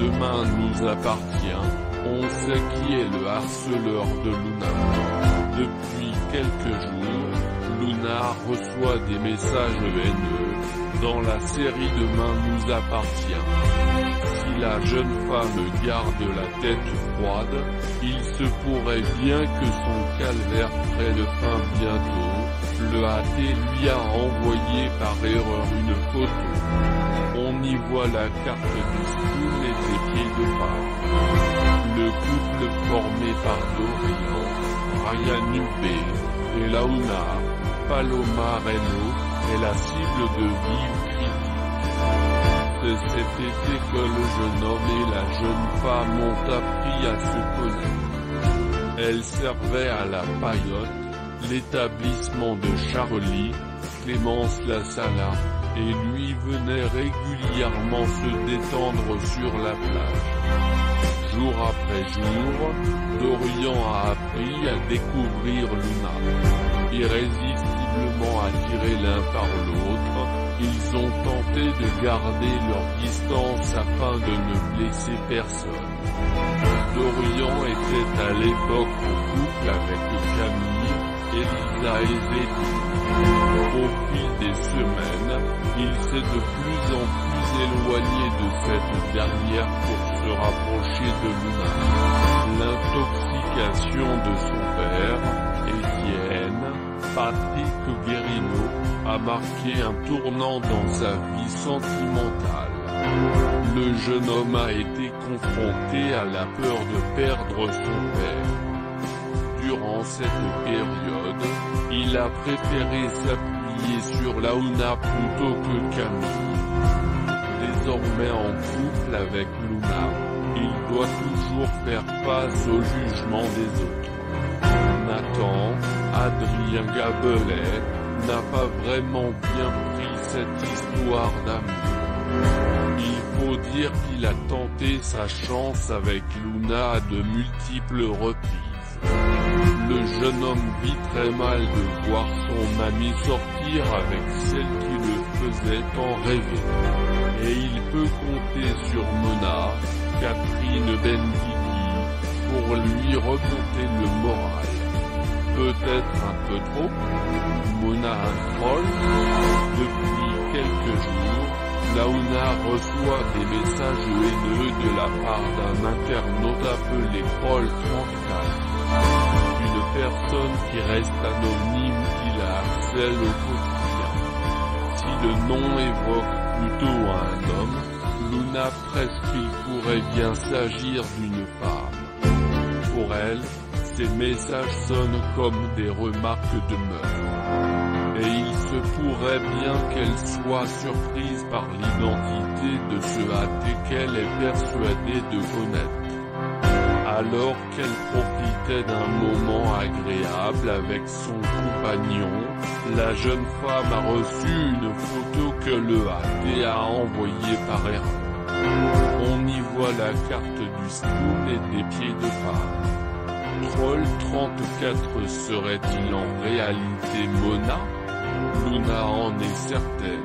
demain nous appartient, on sait qui est le harceleur de Luna. Depuis quelques jours, Luna reçoit des messages haineux, dans la série Demain nous appartient. Si la jeune femme garde la tête froide, il se pourrait bien que son calvaire prenne fin bientôt. Le AT lui a envoyé par erreur une photo. On y voit la carte du Spoon et ses pieds de phare. Le couple formé par Dorian, Ryan Upe et Launa, Paloma Reno, est la cible de vives critiques. C'est cet été que le jeune homme et la jeune femme ont appris à se connaître. Elle servait à la Paillote, l'établissement de Charlie, Clémence Lasala, et lui venait régulièrement se détendre sur la plage. Jour après jour, Dorian a appris à découvrir Luna. Irrésistiblement attirés l'un par l'autre, ils ont tenté de garder leur distance afin de ne blesser personne. Dorian était à l'époque en couple avec Camille, Elisa et Zeddy. Au fil des semaines, il s'est de plus en plus éloigné de cette dernière pour se rapprocher de Luna. L'intoxication de son père, Etienne, Patrick Guérino, a marqué un tournant dans sa vie sentimentale. Le jeune homme a été confronté à la peur de perdre son père. Durant cette période, il a préféré s'appuyer sur Launa plutôt que Camille. Désormais en couple avec Luna, il doit toujours faire face au jugement des autres. Nathan, Adrien Gabelet, n'a pas vraiment bien pris cette histoire d'amour. Il faut dire qu'il a tenté sa chance avec Luna à de multiples reprises. Le jeune homme vit très mal de voir son ami sortir avec celle qui le faisait tant rêver. Et il peut compter sur Mona, Catherine Bendigui, pour lui remonter le moral. Peut-être un peu trop. Mona un troll. Depuis quelques jours, Launa reçoit des messages haineux de la part d'un internaute appelé Paul 34. Une personne qui reste anonyme qui la harcèle au quotidien. Si le nom évoque plutôt un homme, Luna presque il pourrait bien s'agir d'une femme. Pour elle, ces messages sonnent comme des remarques de meurtre. Et il se pourrait bien qu'elle soit surprise par l'identité de ce AT qu'elle est persuadée de connaître. Alors qu'elle profitait d'un moment agréable avec son compagnon, la jeune femme a reçu une photo que le AT a envoyée par erreur. On y voit la carte du Spoon et des pieds de femme. Troll 34 serait-il en réalité Mona? Luna en est certaine.